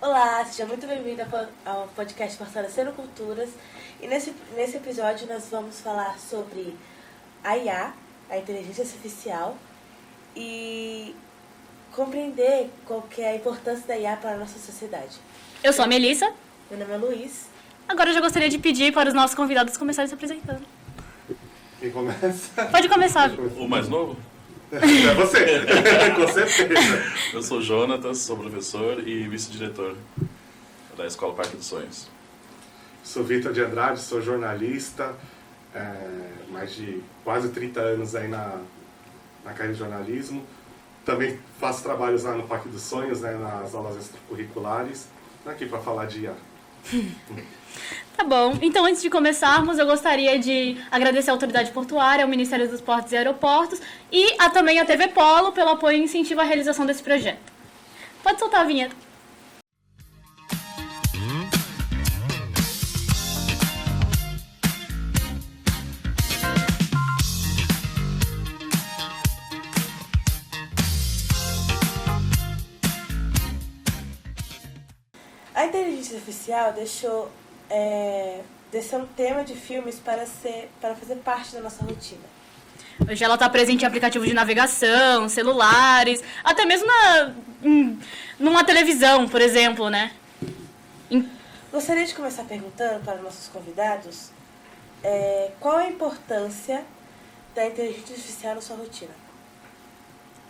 Olá, seja muito bem-vindo ao podcast Fortalecendo Culturas. E nesse episódio nós vamos falar sobre a IA, a inteligência artificial, e compreender qual que é a importância da IA para a nossa sociedade. Eu sou a Melissa. Meu nome é Luiz. Agora eu já gostaria de pedir para os nossos convidados começarem se apresentando. Quem começa? Pode começar. O mais novo? É você, com certeza. Eu sou Jonatas, sou professor e vice-diretor da Escola Parque dos Sonhos. Sou Vitor de Andrade, sou jornalista, mais de quase 30 anos aí na carreira de jornalismo. Também faço trabalhos lá no Parque dos Sonhos, né, nas aulas extracurriculares. Estou aqui para falar de IA. Tá bom. Então, antes de começarmos, eu gostaria de agradecer à Autoridade Portuária, ao Ministério dos Portos e Aeroportos e também à TV Polo pelo apoio e incentivo à realização desse projeto. Pode soltar a vinheta. A inteligência artificial deixou de ser um tema de filmes para fazer parte da nossa rotina. Hoje ela está presente em aplicativos de navegação, celulares, até mesmo numa televisão, por exemplo, né? Gostaria de começar perguntando para nossos convidados qual a importância da inteligência artificial na sua rotina.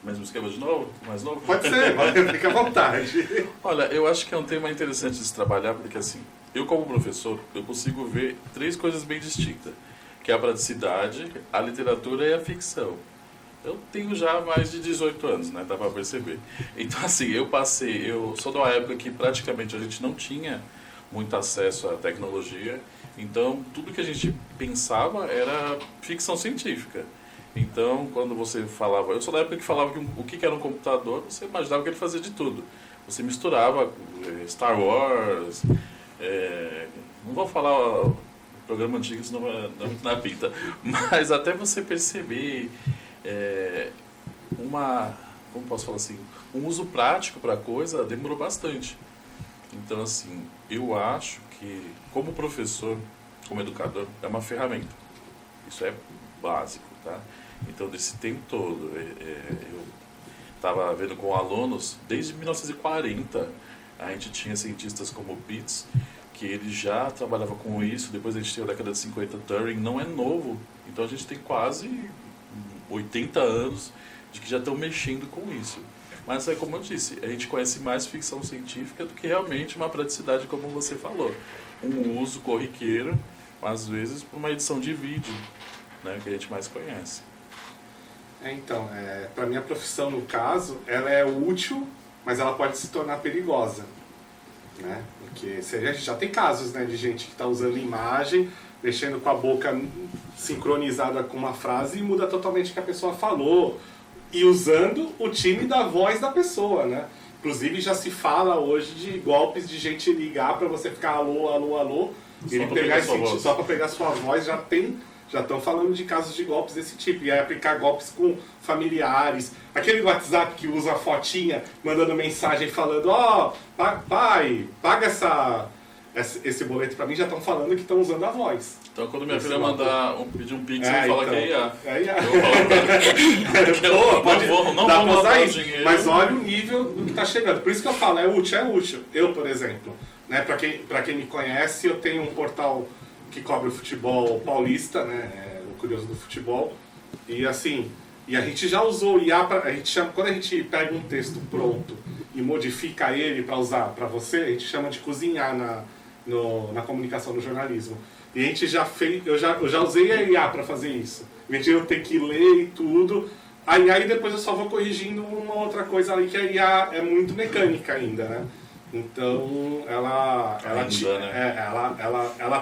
Mesmo esquema de novo? Mais novo? Pode ser, fica à vontade. Olha, eu acho que é um tema interessante de se trabalhar, porque assim, eu como professor, eu consigo ver três coisas bem distintas, que é a praticidade, a literatura e a ficção. Eu tenho já mais de 18 anos, né, dá para perceber. Então assim, eu sou de uma época que praticamente a gente não tinha muito acesso à tecnologia, então tudo que a gente pensava era ficção científica. Então, quando você falava... Eu sou da época que falava que o que era um computador, você imaginava que ele fazia de tudo. Você misturava Star Wars... não vou falar o programa antigo, senão não na pinta. Mas até você perceber como posso falar assim? Um uso prático para a coisa demorou bastante. Então, assim, eu acho que, como professor, como educador, é uma ferramenta. Isso é básico, tá? Então, desse tempo todo, eu estava vendo com alunos, desde 1940, a gente tinha cientistas como Pitts, que ele já trabalhava com isso, depois a gente tem a década de 50, Turing, não é novo, então a gente tem quase 80 anos de que já estão mexendo com isso. Mas, como eu disse, a gente conhece mais ficção científica do que realmente uma praticidade, como você falou. Um uso corriqueiro, às vezes, para uma edição de vídeo, né, que a gente mais conhece. Então, para minha profissão, no caso, ela é útil, mas ela pode se tornar perigosa, né? Porque a gente já tem casos, né, de gente que está usando imagem, mexendo com a boca sincronizada com uma frase e muda totalmente o que a pessoa falou, e usando o time da voz da pessoa, né? Inclusive já se fala hoje de golpes de gente ligar para você ficar alô, alô, alô, e ele pegar só para pegar sua voz. Já estão falando de casos de golpes desse tipo. E aí aplicar golpes com familiares. Aquele WhatsApp que usa a fotinha, mandando mensagem falando, pai, paga esse boleto pra mim, já estão falando que estão usando a voz. Então, quando minha filha pedir um pix, eu falo que é IA. É IA. Não vou mandar o dinheiro. Mas olha o nível do que está chegando. Por isso que eu falo, é útil. Eu, por exemplo, né, para quem me conhece, eu tenho um portal que cobre o futebol paulista, né, o Curioso do Futebol, e assim, a gente já usou IA, quando a gente pega um texto pronto e modifica ele para usar para você, a gente chama de cozinhar na comunicação, no jornalismo. E a gente já fez, eu já usei a IA para fazer isso, em vez de eu ter que ler e tudo, aí depois eu só vou corrigindo uma outra coisa ali, que a IA é muito mecânica ainda, né? Então, ela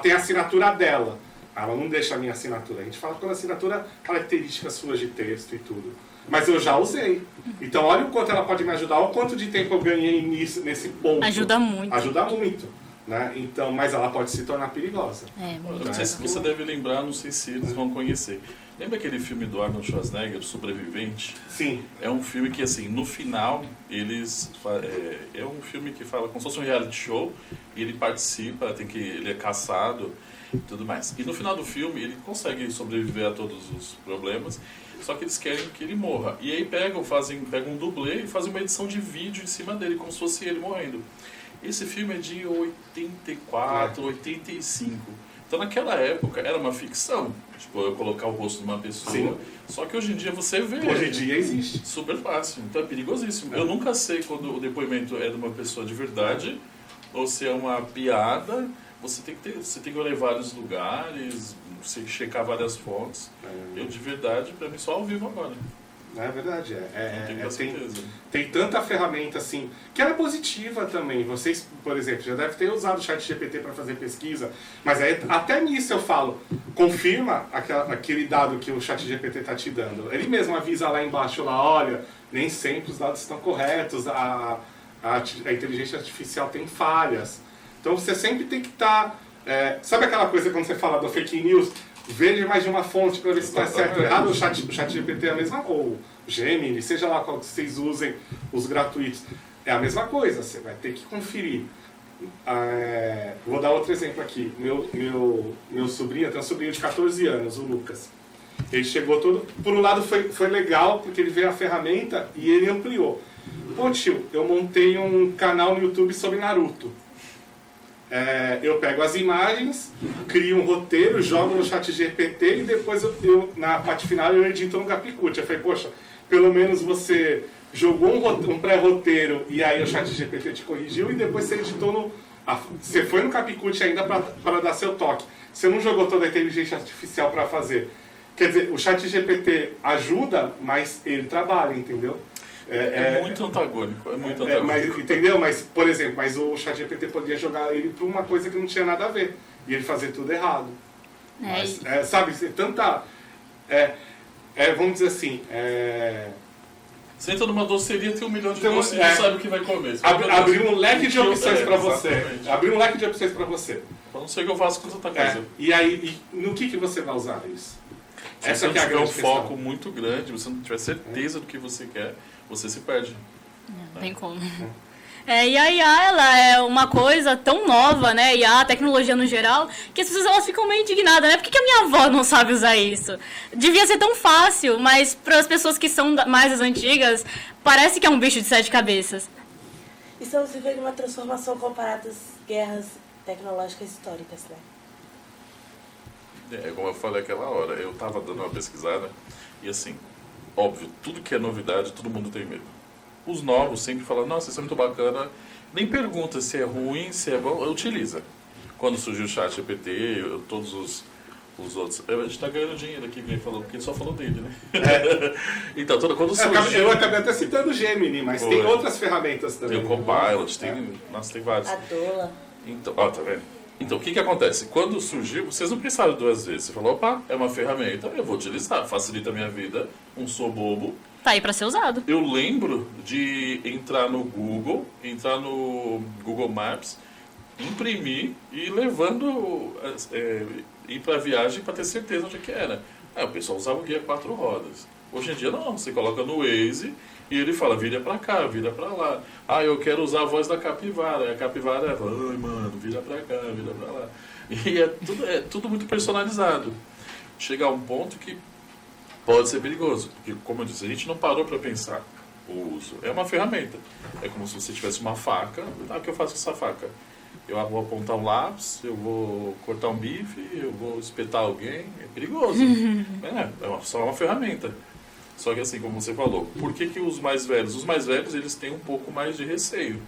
tem a assinatura dela. Ela não deixa a minha assinatura. A gente fala com a assinatura, características suas de texto e tudo. Mas eu já usei. Então, olha o quanto ela pode me ajudar, olha o quanto de tempo eu ganhei nesse ponto. Ajuda muito. Ajuda muito. Né? Então, mas ela pode se tornar perigosa. Muito. Não sei se você deve lembrar, não sei se eles vão conhecer. Lembra aquele filme do Arnold Schwarzenegger, O Sobrevivente? Sim. É um filme que, assim, no final, é um filme que fala como se fosse um reality show, e ele participa, ele é caçado e tudo mais. E no final do filme, ele consegue sobreviver a todos os problemas, só que eles querem que ele morra. E aí pegam um dublê e fazem uma edição de vídeo em cima dele, como se fosse ele morrendo. Esse filme é de 84, 85. Então, naquela época, era uma ficção. Tipo, eu colocar o rosto de uma pessoa. Sim. Só que hoje em dia você vê. Hoje em dia existe. Super fácil. Então, é perigosíssimo. Eu nunca sei quando o depoimento é de uma pessoa de verdade ou se é uma piada. Você tem que olhar em vários lugares, você tem que checar várias fontes. Eu, de verdade, pra mim, só ao vivo agora. É verdade, Tem tem tanta ferramenta assim, que ela é positiva também. Vocês, por exemplo, já devem ter usado o ChatGPT para fazer pesquisa, mas aí, até nisso eu falo, confirma aquele dado que o ChatGPT está te dando. Ele mesmo avisa lá embaixo, lá, olha, nem sempre os dados estão corretos, a inteligência artificial tem falhas. Então você sempre tem que estar... sabe aquela coisa quando você fala do fake news? Veja mais de uma fonte para ver se está certo ou errado. O ChatGPT é a mesma coisa. Ou Gemini, seja lá qual que vocês usem, os gratuitos. É a mesma coisa, você vai ter que conferir. Vou dar outro exemplo aqui. Meu sobrinho, eu tenho um sobrinho de 14 anos, o Lucas. Ele chegou todo... Por um lado foi legal, porque ele veio a ferramenta e ele ampliou. Pô, tio, eu montei um canal no YouTube sobre Naruto. Eu pego as imagens, crio um roteiro, jogo no ChatGPT e depois na parte final eu edito no Capcut. Eu falei, poxa, pelo menos você jogou um pré-roteiro e aí o ChatGPT te corrigiu e depois você editou você foi no Capcut ainda para dar seu toque. Você não jogou toda a inteligência artificial para fazer. Quer dizer, o ChatGPT ajuda, mas ele trabalha, entendeu? Muito antagônico, Mas, entendeu? Mas, por exemplo, o ChatGPT podia jogar ele para uma coisa que não tinha nada a ver. E ele fazer tudo errado. Mas, sabe, tanta... vamos dizer assim... Senta numa doceria, tem 1 milhão de doces e não sabe o que vai comer. Abrir um leque de opções para você. Abrir um leque de opções para você. Eu não sei o que eu faço com tanta coisa. E aí, no que você vai usar isso? Se você não tiver um foco muito grande, você não tiver certeza do que você quer, você se perde. Não tem como. E a IA, ela é uma coisa tão nova, né? E a tecnologia no geral, que as pessoas elas ficam meio indignadas, né? Por que a minha avó não sabe usar isso? Devia ser tão fácil, mas para as pessoas que são mais as antigas, parece que é um bicho de 7 cabeças. Estamos vivendo uma transformação comparada às guerras tecnológicas históricas, né? Como eu falei aquela hora, eu estava dando uma pesquisada e assim, óbvio, tudo que é novidade, todo mundo tem medo. Os novos sempre falam, nossa, isso é muito bacana, nem pergunta se é ruim, se é bom, utiliza. Quando surgiu o ChatGPT, todos os outros... A gente está ganhando dinheiro aqui, quem falou, porque ele só falou dele, né? Então, quando surgiu... Eu acabei até citando o Gemini, mas tem outras ferramentas também. Tem o Copilot, tem vários. A Dola. Então, tá vendo? Então, o que acontece? Quando surgiu, vocês não pensaram 2 vezes. Você falou, opa, é uma ferramenta, eu vou utilizar, facilita a minha vida, não sou bobo. Tá aí para ser usado. Eu lembro de entrar no Google Maps, imprimir e levando, ir para a viagem para ter certeza onde que era. O pessoal usava o guia 4 rodas. Hoje em dia não, você coloca no Waze e ele fala, vira para cá, vira para lá. Eu quero usar a voz da capivara. E a capivara fala, ai mano, vira para cá, vira para lá. E é tudo muito personalizado. Chega a um ponto que pode ser perigoso, porque, como eu disse, a gente não parou para pensar o uso. É uma ferramenta. É como se você tivesse uma faca. O que eu faço com essa faca? Eu vou apontar um lápis, eu vou cortar um bife, eu vou espetar alguém. É perigoso. Só uma ferramenta. Só que assim, como você falou, por que os mais velhos? Os mais velhos, eles têm um pouco mais de receio.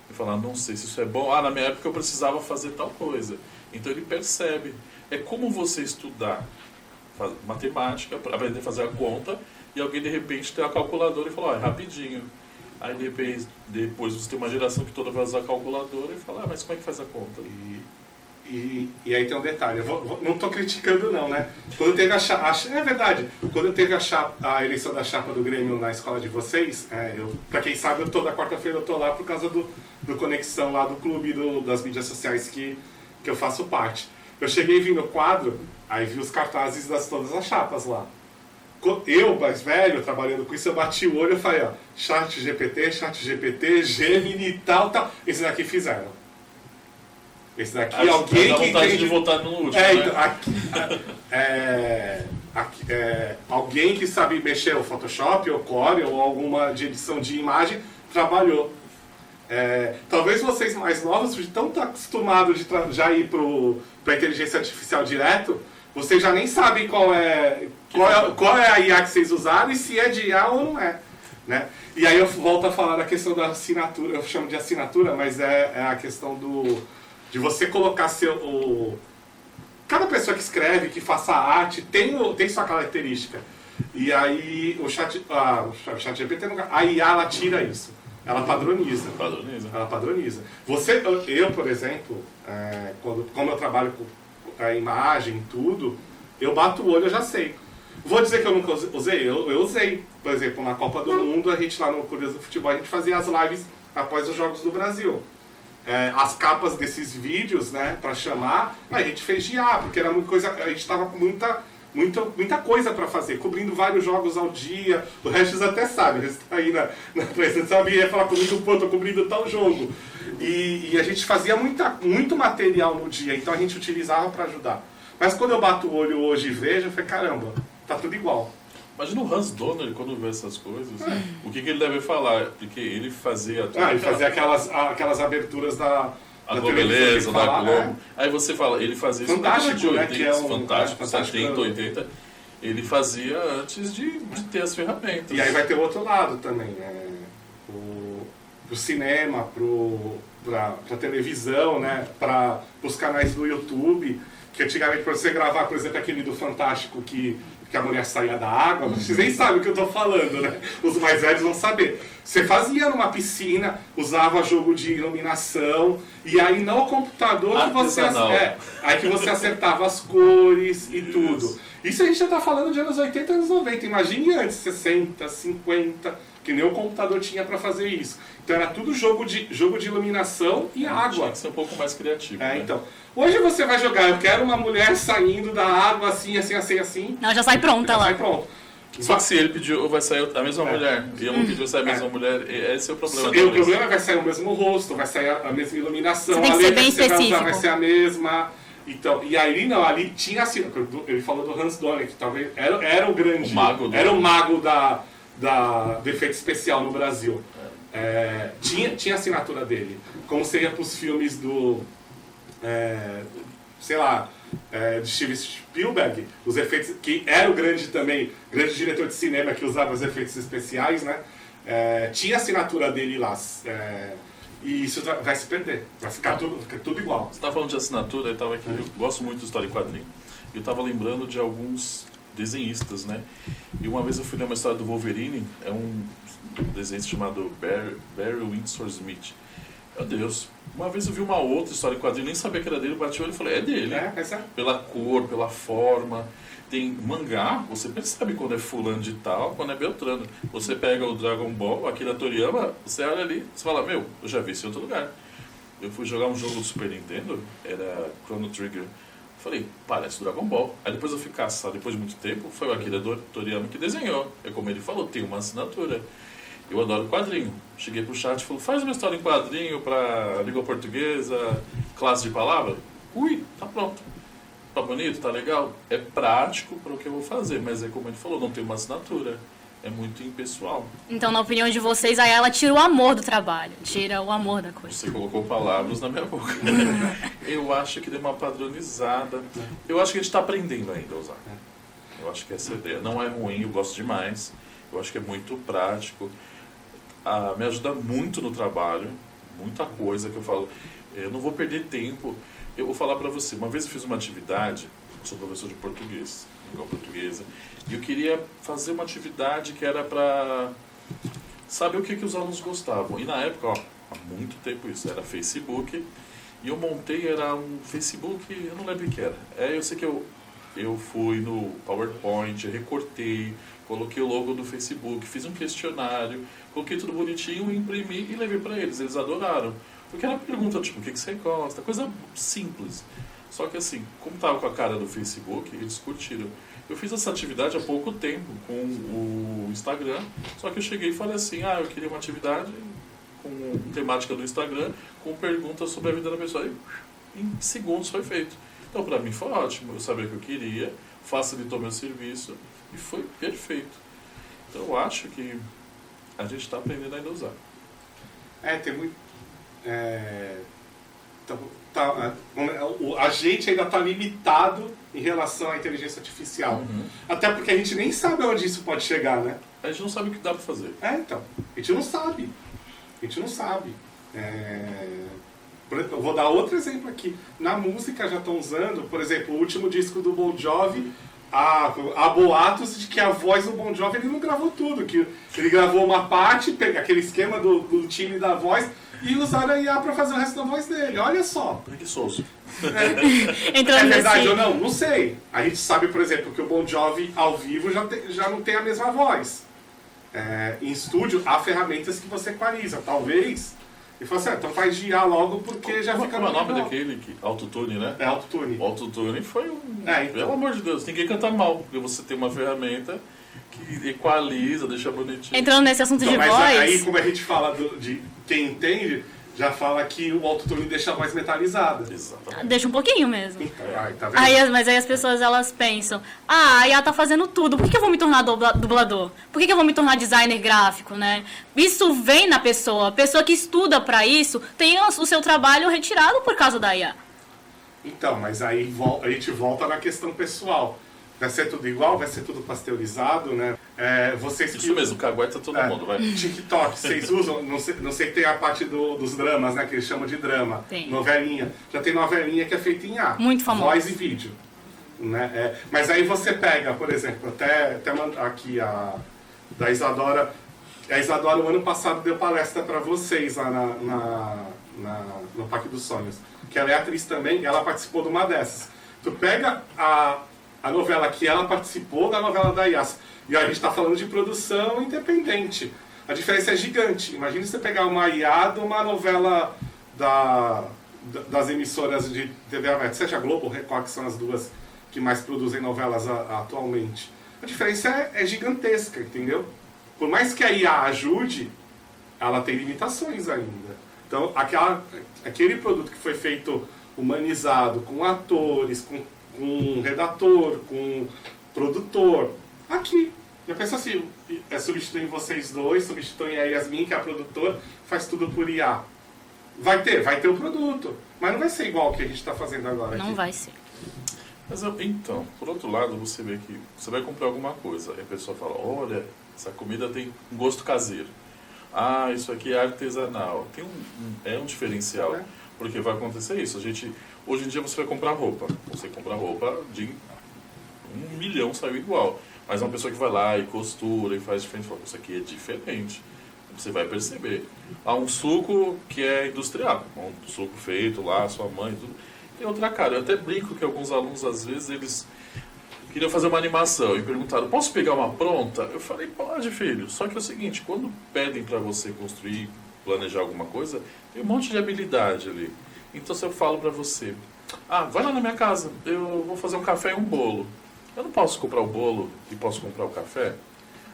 De falar, não sei se isso é bom. Na minha época eu precisava fazer tal coisa. Então ele percebe. É como você estudar matemática, aprender a fazer a conta, e alguém de repente tem a calculadora e fala, é rapidinho. Aí depois você tem uma geração que toda vai usar a calculadora e fala, mas como é que faz a conta? E aí tem um detalhe, não estou criticando não, né? Quando teve é verdade, quando teve a eleição da chapa do Grêmio na escola de vocês, para quem sabe, toda quarta-feira eu estou lá por causa do Conexão lá do clube das mídias sociais que eu faço parte. Eu cheguei e vi no quadro, aí vi os cartazes das todas as chapas lá. eu, mais velho, trabalhando com isso, eu bati o olho e falei, ó, ChatGPT, Gemini e tal. Esse daqui fizeram. Esse daqui, alguém que entende entende... de votar no último, né? Alguém que sabe mexer no Photoshop, ou Core, ou alguma de edição de imagem, trabalhou. Talvez vocês mais novos, estão acostumados de já ir para a inteligência artificial direto, vocês já nem sabem qual é a IA que vocês usaram e se é de IA ou não é. Né? E aí eu volto a falar da questão da assinatura, eu chamo de assinatura, mas é a questão de você colocar cada pessoa que escreve, que faça arte, tem sua característica. E aí o ChatGPT, a IA, ela tira isso. Ela padroniza. Ela padroniza. Eu, por exemplo, como eu trabalho com a imagem e tudo, eu bato o olho, eu já sei. Vou dizer que eu nunca usei? Eu usei. Por exemplo, na Copa do Mundo, a gente lá no Curioso do Futebol, a gente fazia as lives após os Jogos do Brasil. As capas desses vídeos, né, pra chamar, a gente fez de IA, porque era muita coisa, a gente tava com muita coisa para fazer, cobrindo vários jogos ao dia. O Regis até sabe, ele está aí na presença, sabe, ia falar comigo, pô, tô cobrindo tal jogo. E a gente fazia muito material no dia, então a gente utilizava para ajudar. Mas quando eu bato o olho hoje e vejo, eu falei, caramba, tá tudo igual. Imagina o Hans Donner quando vê essas coisas, o que ele deve falar, porque ele fazia... Ele fazia aquelas aberturas da beleza, da Globo. Aí você fala, ele fazia isso Fantástico, de 80, né? Que é Fantástico, 70, 80. Ele fazia antes de ter as ferramentas. E aí vai ter o outro lado também, pro cinema, pra televisão, né? Para os canais do YouTube, que antigamente para você gravar, por exemplo, aquele do Fantástico que a mulher saía da água, vocês nem sabem o que eu estou falando, né? Os mais velhos vão saber. Você fazia numa piscina, usava jogo de iluminação, e aí no computador que você acertava as cores e tudo. Isso a gente já está falando de anos 80 e anos 90. Imagine antes, 60, 50, que nem o computador tinha para fazer isso. Então era tudo jogo de iluminação e água. Tinha que ser um pouco mais criativo. Né? Então. Hoje você vai jogar, eu quero uma mulher saindo da água assim. Não, já sai pronta lá. Sai pronto. Só que se ele pediu, vai sair a mesma mulher. E eu não pediu sair a mesma mulher, esse é o problema. O problema vai sair o mesmo rosto, vai sair a mesma iluminação, você tem que ser bem específico. Vai ser a mesma. Então, e aí não, ali tinha assim, ele falou do Hans Donner, que talvez era o grande. Era o mago do efeito especial no Brasil. Tinha a assinatura dele. Como seria para os filmes do. De Steven Spielberg, os efeitos, que era o grande diretor de cinema que usava os efeitos especiais, né? Tinha a assinatura dele lá. E isso vai se perder, vai ficar tudo igual. Você estava falando de assinatura, eu gosto muito de história em quadrinho. Eu estava lembrando de alguns desenhistas, né? E uma vez eu fui ler uma história do Wolverine, é um desenhista chamado Barry Windsor Smith. Meu Deus, uma vez eu vi uma outra história em quadrinho, nem sabia que era dele, bati o olho e falei, é dele. Pela cor, pela forma. Tem mangá, você percebe quando é fulano de tal, quando é Beltrano. Você pega o Dragon Ball, Akira Toriyama, você olha ali, você fala, eu já vi isso em outro lugar. Eu fui jogar um jogo do Super Nintendo, era Chrono Trigger. Falei, parece Dragon Ball. Aí depois eu fui caçar, depois de muito tempo, foi o Akira Toriyama que desenhou. É como ele falou, tem uma assinatura. Eu adoro quadrinho. Cheguei pro chat e falei, faz uma história em quadrinho pra língua portuguesa, classe de palavra. Tá pronto. Tá bonito, tá legal? É prático para o que eu vou fazer, mas é como ele falou, não tem uma assinatura. É muito impessoal. Então, na opinião de vocês, aí ela tira o amor do trabalho, tira o amor da coisa. Você colocou palavras na minha boca. Eu acho que deu uma padronizada. Eu acho que a gente está aprendendo ainda a usar. Eu acho que essa ideia não é ruim, eu gosto demais. Eu acho que é muito prático. Me ajuda muito no trabalho, muita coisa que eu falo. Eu não vou perder tempo. Eu vou falar para você, uma vez eu fiz uma atividade, eu sou professor de português, língua portuguesa, e eu queria fazer uma atividade que era para saber o que os alunos gostavam. E na época, há muito tempo isso, era Facebook, e eu montei, era um Facebook, eu não lembro o que era. Eu sei que eu fui no PowerPoint, recortei, coloquei o logo do Facebook, fiz um questionário, coloquei tudo bonitinho, imprimi e levei para eles adoraram. Porque era pergunta tipo, o que você gosta? Coisa simples. Só que assim, como tava com a cara do Facebook, eles curtiram. Eu fiz essa atividade há pouco tempo com o Instagram, só que eu cheguei e falei assim, eu queria uma atividade com temática do Instagram, com perguntas sobre a vida da pessoa. E em segundos foi feito. Então, para mim foi ótimo. Eu sabia o que eu queria, facilitou meu serviço e foi perfeito. Então, eu acho que a gente está aprendendo ainda a usar. Tem muito... a gente ainda está limitado em relação à inteligência artificial. Uhum. Até porque a gente nem sabe onde isso pode chegar, né? A gente não sabe o que dá para fazer. Então. A gente não sabe. Eu vou dar outro exemplo aqui. Na música já estão usando, por exemplo, o último disco do Bon Jovi, há boatos de que a voz do Bon Jovi ele não gravou tudo, que ele gravou uma parte, aquele esquema do time da voz, e usaram a IA para fazer o resto da voz dele. Olha só. Preguiçoso. É verdade ou não? Não sei. A gente sabe, por exemplo, que o Bon Jovi ao vivo já não tem a mesma voz. Em estúdio, há ferramentas que você equaliza. Talvez... E fala assim, então faz IA logo porque já fica... Como é o nome daquele? Autotune, né? É Autotune. O Autotune foi um... Então. Pelo amor de Deus, ninguém canta mal, porque você tem uma ferramenta que equaliza, deixa bonitinho. Entrando nesse assunto de mas voz... aí, como a gente fala de quem entende, já fala que o Autotune deixa a voz metalizada. Exatamente. Deixa um pouquinho mesmo. Então, tá vendo? Mas aí as pessoas elas pensam, a IA tá fazendo tudo, por que eu vou me tornar dublador? Por que eu vou me tornar designer gráfico, né? Isso vem na pessoa. A pessoa que estuda pra isso tem o seu trabalho retirado por causa da IA. Então, mas aí a gente volta na questão pessoal. Vai ser tudo igual? Vai ser tudo pasteurizado, né? Vocês Isso mesmo, cagueta todo mundo, vai. TikTok, vocês usam? Não sei que tem a parte dos dramas, né? Que eles chamam de drama. Tem. Novelinha. Já tem novelinha que é feita em IA. Muito famosa. Voz e vídeo. Né? Mas aí você pega, por exemplo, até aqui da Isadora. A Isadora, o ano passado, deu palestra para vocês lá no Parque dos Sonhos. Que ela é atriz também, ela participou de uma dessas. Tu pega a novela que ela participou da novela da Yas. E a gente está falando de produção independente. A diferença é gigante. Imagina você pegar uma IA de uma novela das emissoras de TV aberta, seja a Globo ou Record, que são as duas que mais produzem novelas atualmente. A diferença é gigantesca, entendeu? Por mais que a IA ajude, ela tem limitações ainda. Então, aquele produto que foi feito humanizado, com atores, com redator, com produtor, aqui. Já pensa assim, substituem vocês dois, substituem a Yasmin, que é a produtora, faz tudo por IA. Vai ter o produto, mas não vai ser igual ao que a gente está fazendo agora. Não aqui. vai ser. Mas então, por outro lado, você vê que você vai comprar alguma coisa, aí a pessoa fala, olha, essa comida tem um gosto caseiro. Isso aqui é artesanal. Tem um diferencial, porque vai acontecer isso. Hoje em dia você vai comprar roupa. Você compra roupa de 1 milhão saiu igual. Mas uma pessoa que vai lá e costura e faz diferente, fala, isso aqui é diferente. Você vai perceber. Há um suco que é industrial, um suco feito lá, sua mãe, tudo. Tem outra cara. Eu até brinco que alguns alunos, às vezes, eles queriam fazer uma animação e perguntaram, posso pegar uma pronta? Eu falei, pode, filho. Só que é o seguinte, quando pedem para você construir, planejar alguma coisa, tem um monte de habilidade ali. Então, se eu falo para você, vai lá na minha casa, eu vou fazer um café e um bolo. Eu não posso comprar o bolo e posso comprar o café?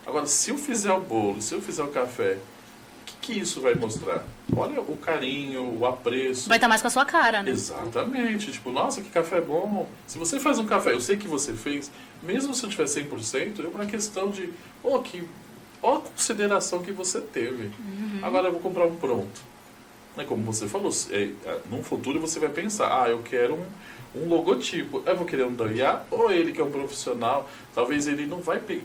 Agora, se eu fizer o bolo, se eu fizer o café, o que isso vai mostrar? Olha o carinho, o apreço. Vai estar mais com a sua cara, né? Exatamente. Tipo, nossa, que café bom. Se você faz um café, eu sei que você fez, mesmo se eu tiver 100%, é uma questão de, ó a consideração que você teve. Uhum. Agora eu vou comprar um pronto. Como você falou, num futuro você vai pensar, eu quero um logotipo. Eu vou querer um da IA, ou ele que é um profissional, talvez ele não vai pegar.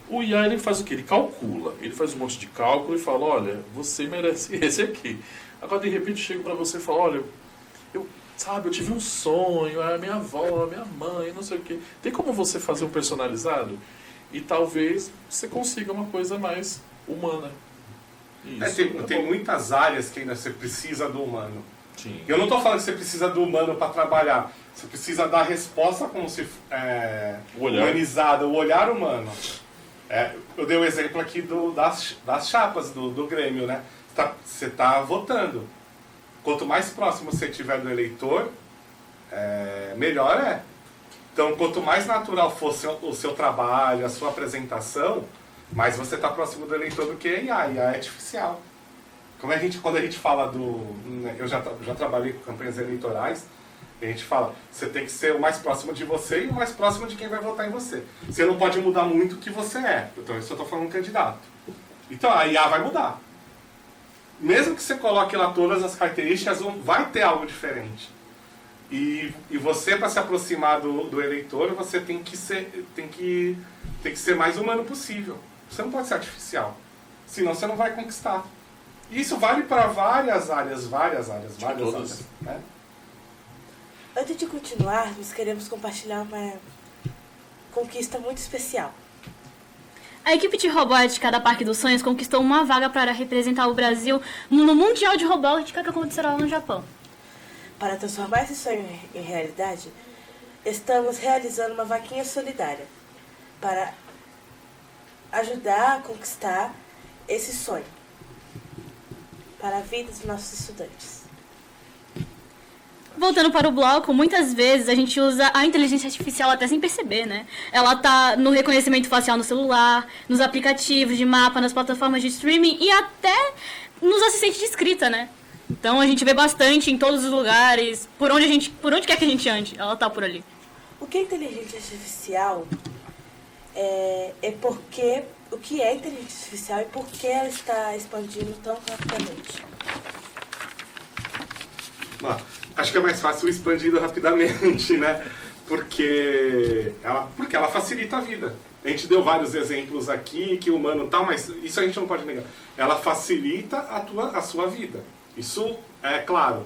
O IA, ele faz o quê? Ele calcula. Ele faz um monte de cálculo e fala, olha, você merece esse aqui. Agora, de repente, chego para você e falo, olha, eu tive um sonho, a minha avó, a minha mãe, não sei o quê. Tem como você fazer um personalizado? E talvez você consiga uma coisa mais humana. Isso, tem muitas áreas que ainda você precisa do humano. Sim. Eu não estou falando que você precisa do humano para trabalhar. Você precisa dar resposta como se humanizada, o olhar humano. Eu dei o exemplo aqui das chapas do Grêmio, né? Você está votando. Quanto mais próximo você estiver do eleitor, melhor é. Então, quanto mais natural for o seu trabalho, a sua apresentação, mais você está próximo do eleitor do que a IA. A IA é artificial. Quando a gente fala eu já trabalhei com campanhas eleitorais, a gente fala, você tem que ser o mais próximo de você e o mais próximo de quem vai votar em você. Você não pode mudar muito o que você é. Então, isso eu estou falando candidato. Então, a IA vai mudar. Mesmo que você coloque lá todas as características, vai ter algo diferente. E você, para se aproximar do eleitor, você tem que ser mais humano possível. Você não pode ser artificial. Senão você não vai conquistar. E isso vale para várias áreas. Né? Antes de continuar, nós queremos compartilhar uma conquista muito especial. A equipe de robótica da Parque dos Sonhos conquistou uma vaga para representar o Brasil no Mundial de Robótica que acontecerá lá no Japão. Para transformar esse sonho em realidade, estamos realizando uma vaquinha solidária para ajudar a conquistar esse sonho para a vida dos nossos estudantes. Voltando para o bloco, muitas vezes a gente usa a inteligência artificial até sem perceber, né? Ela tá no reconhecimento facial no celular, nos aplicativos de mapa, nas plataformas de streaming e até nos assistentes de escrita, né? Então a gente vê bastante em todos os lugares, por onde quer que a gente ande, ela tá por ali. O que é inteligência artificial o que é inteligência artificial e por que ela está expandindo tão rapidamente? Acho que é mais fácil expandindo rapidamente, né? Porque ela facilita a vida. A gente deu vários exemplos aqui que o humano tá, mas isso a gente não pode negar. Ela facilita a sua vida. Isso é claro.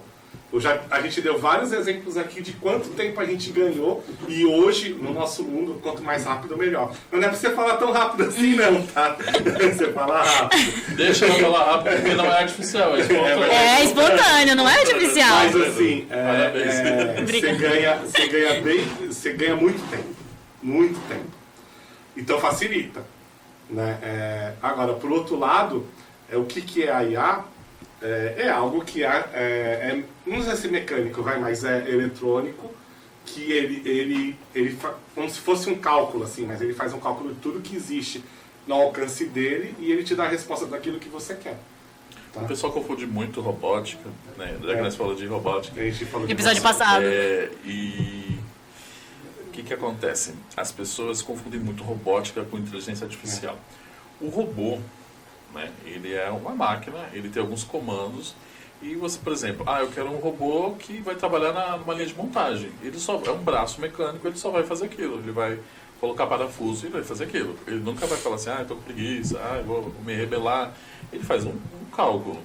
A gente deu vários exemplos aqui de quanto tempo a gente ganhou e hoje, no nosso mundo, quanto mais rápido, melhor. Não é pra você falar tão rápido assim, não, tá? Você fala rápido. Deixa eu falar rápido, porque não é artificial, é espontâneo. É espontâneo, não é artificial. Mas assim, você ganha muito tempo. Muito tempo. Então facilita. Né? Agora, por outro lado, o que é a IA? É algo que não sei se mecânico, mas é eletrônico, que ele como se fosse um cálculo, assim, mas ele faz um cálculo de tudo que existe no alcance dele e ele te dá a resposta daquilo que você quer. Tá? O pessoal confunde muito robótica, né? Já que nós falamos de robótica. A gente falou de Episódio robótica. passado. E o que acontece? As pessoas confundem muito robótica com inteligência artificial. O robô, né, ele é uma máquina, ele tem alguns comandos e você, por exemplo, eu quero um robô que vai trabalhar numa linha de montagem. Ele só é um braço mecânico, ele só vai fazer aquilo, ele vai colocar parafuso e vai fazer aquilo. Ele nunca vai falar assim, eu tô com preguiça, eu vou me rebelar. Ele faz um cálculo.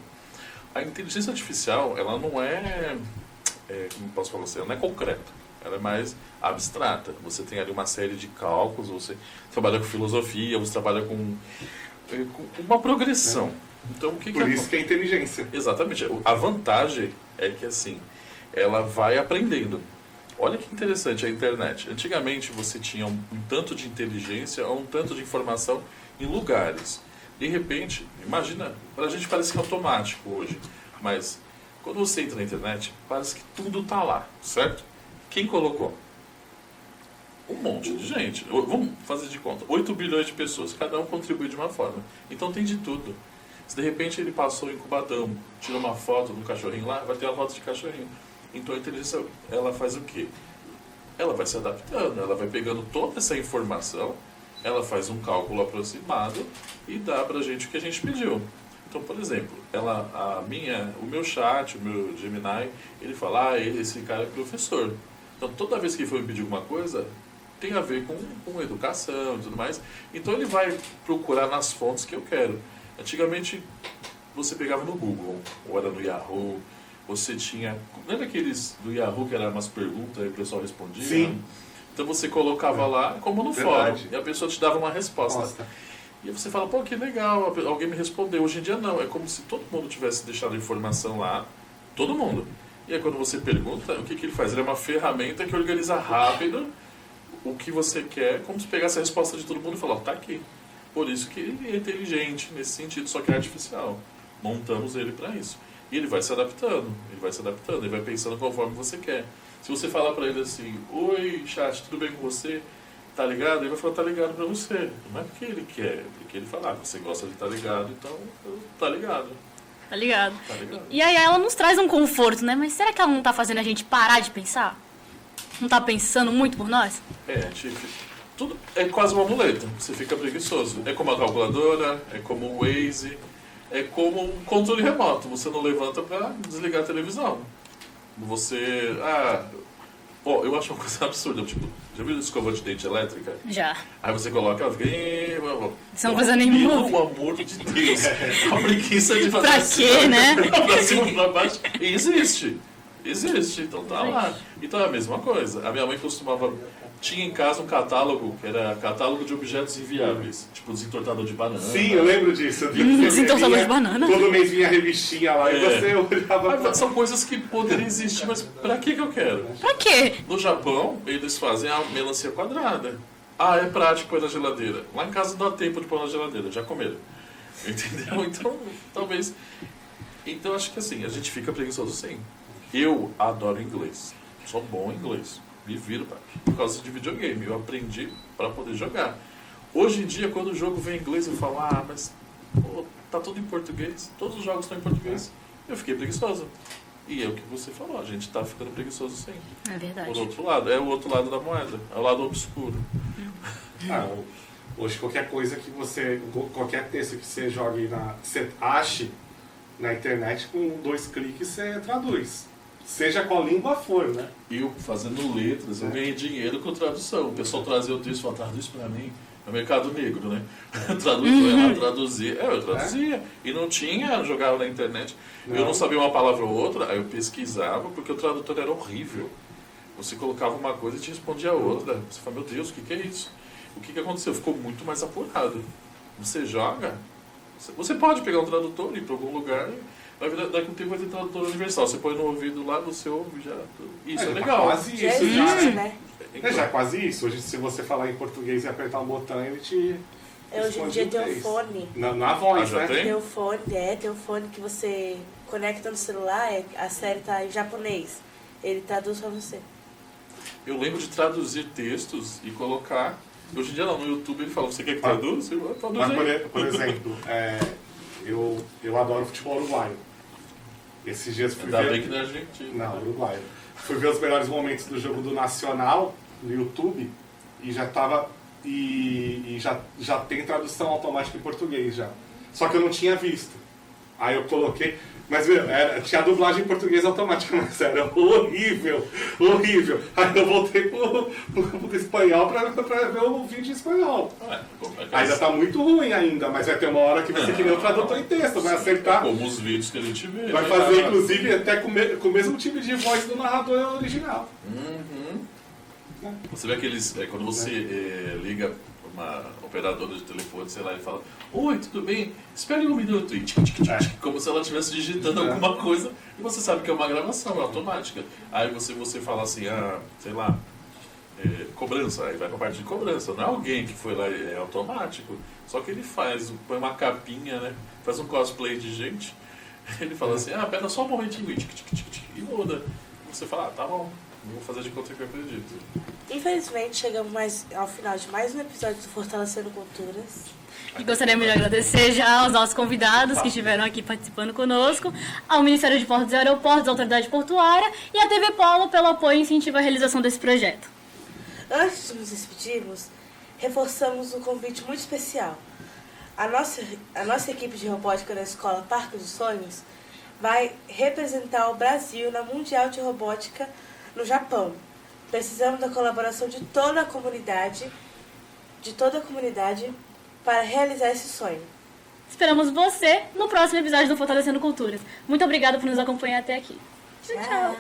A inteligência artificial, ela não como posso falar assim, ela não é concreta, ela é mais abstrata. Você tem ali uma série de cálculos, você trabalha com filosofia, você trabalha com uma progressão. Então, Por isso que é inteligência. Exatamente. A vantagem é que, assim, ela vai aprendendo. Olha que interessante a internet. Antigamente, você tinha um tanto de inteligência ou um tanto de informação em lugares. De repente, imagina, pra gente parece que é automático hoje, mas quando você entra na internet, parece que tudo tá lá, certo? Quem colocou? Um monte de gente. Vamos fazer de conta. 8 bilhões de pessoas. Cada um contribui de uma forma. Então tem de tudo. Se de repente ele passou incubadão, tirou uma foto do cachorrinho lá, vai ter uma foto de cachorrinho. Então a inteligência, ela faz o quê? Ela vai se adaptando. Ela vai pegando toda essa informação, ela faz um cálculo aproximado e dá pra gente o que a gente pediu. Então, por exemplo, o meu chat, o meu Gemini, ele fala, esse cara é professor. Então toda vez que ele for me pedir alguma coisa, tem a ver com educação e tudo mais. Então ele vai procurar nas fontes que eu quero. Antigamente você pegava no Google, ou era no Yahoo, você tinha... Lembra aqueles do Yahoo que eram umas perguntas e o pessoal respondia? Sim. Então você colocava lá como no fórum e a pessoa te dava uma resposta. Nossa. E você fala, que legal, alguém me respondeu. Hoje em dia não, é como se todo mundo tivesse deixado a informação lá, todo mundo. E aí quando você pergunta, o que ele faz? Ele é uma ferramenta que organiza rápido o que você quer, como se pegasse a resposta de todo mundo e falar, tá aqui. Por isso que ele é inteligente nesse sentido, só que é artificial. Montamos ele para isso. E ele vai se adaptando, ele vai pensando conforme você quer. Se você falar para ele assim, oi, chat, tudo bem com você? Tá ligado? Ele vai falar, tá ligado pra você. Não é porque ele quer, é porque ele fala, você gosta de estar ligado, então tá ligado. Tá ligado? Tá ligado. E aí ela nos traz um conforto, né? Mas será que ela não tá fazendo a gente parar de pensar? Não tá pensando muito por nós? Tudo é quase uma muleta, você fica preguiçoso. É como a calculadora, é como o Waze, é como um controle remoto. Você não levanta pra desligar a televisão. Você... eu acho uma coisa absurda, tipo, já viu escova de dente elétrica? Já. Aí você coloca, ela fica... Você não precisa nem mover. Pelo amor de Deus, a preguiça de fazer Pra quê, né? pra cima, pra baixo, existe, então tá lá. Então é a mesma coisa, a minha mãe tinha em casa um catálogo, que era catálogo de objetos inviáveis, tipo desentortador de banana. Sim, eu lembro disso. Desentortador de banana. Todo mês vinha a revistinha lá e você olhava... São coisas que poderiam existir, mas pra que eu quero? Pra quê? No Japão, eles fazem a melancia quadrada. É prático pôr na geladeira. Lá em casa dá tempo de pôr na geladeira, já comeram. Entendeu? Então, talvez... Então, acho que assim, a gente fica preguiçoso sim. Eu adoro inglês. Sou bom em inglês. Me viro, por causa de videogame. Eu aprendi para poder jogar. Hoje em dia, quando o jogo vem em inglês, eu falo, mas tá tudo em português. Todos os jogos estão em português. Eu fiquei preguiçoso. E é o que você falou, a gente tá ficando preguiçoso sim. É verdade. Por outro lado, é o outro lado da moeda. É o lado obscuro. Hoje qualquer texto que você jogue você ache na internet, com 2 cliques você traduz. Seja qual língua for, né? Eu, fazendo letras, eu ganhei dinheiro com tradução. O pessoal trazia o texto e falava, traduz pra mim. É o mercado negro, né? Traduzia. Eu traduzia. E não tinha, jogava na internet. Eu não sabia uma palavra ou outra, aí eu pesquisava, porque o tradutor era horrível. Você colocava uma coisa e te respondia a outra. Você fala, meu Deus, o que é isso? O que aconteceu? Ficou muito mais apurado. Você joga, você pode pegar um tradutor e ir para algum lugar, daqui a um tempo vai ter tradutor universal. Você põe no ouvido lá, você ouve já. Isso é legal. Quase isso, né? Já é quase isso. Hoje, se você falar em português e apertar um botão, ele te... Hoje em dia tem um fone. Na voz, já né? tem? Tem um fone que você conecta no celular, a série tá em japonês. Ele traduz pra você. Eu lembro de traduzir textos e colocar. Hoje em dia não, no YouTube ele fala, você quer que traduza? Mas, por exemplo, eu adoro futebol uruguaio. Esses dias fui Ainda ver... bem que não é argentino. Não, uruguaio. Fui ver os melhores momentos do jogo do Nacional no YouTube e já tava... E já tem tradução automática em português já. Só que eu não tinha visto. Aí eu coloquei... Mas, tinha a dublagem em português automática, mas era horrível. Aí eu voltei pro espanhol pra ver o vídeo em espanhol. Ainda tá muito ruim ainda, mas vai ter uma hora que vai ser que nem o tradutor em texto, vai acertar. Como os vídeos que a gente vê. Vai fazer, inclusive, até com o mesmo tipo de voz do narrador original. Você vê aqueles... quando você liga uma operadora de telefone, sei lá, e fala, oi, tudo bem? Espere um minuto. E como se ela estivesse digitando alguma coisa, e você sabe que é uma gravação, é automática. Aí você fala assim, sei lá, cobrança, aí vai pra parte de cobrança. Não é alguém que foi lá, é automático. Só que ele põe uma capinha, né? Faz um cosplay de gente. Ele fala assim, pera só um momentinho, e muda. Você fala, tá bom. Vou fazer de conta que eu acredito. Infelizmente, chegamos ao final de mais um episódio do Fortalecendo Culturas. E gostaríamos de agradecer já aos nossos convidados que estiveram aqui participando conosco, ao Ministério de Portos e Aeroportos, à Autoridade Portuária e à TV Polo pelo apoio e incentivo à realização desse projeto. Antes de nos despedirmos, reforçamos um convite muito especial. A nossa equipe de robótica da Escola Parque dos Sonhos vai representar o Brasil na Mundial de Robótica no Japão. Precisamos da colaboração de toda a comunidade, para realizar esse sonho. Esperamos você no próximo episódio do Fortalecendo Culturas. Muito obrigada por nos acompanhar até aqui. Tchau.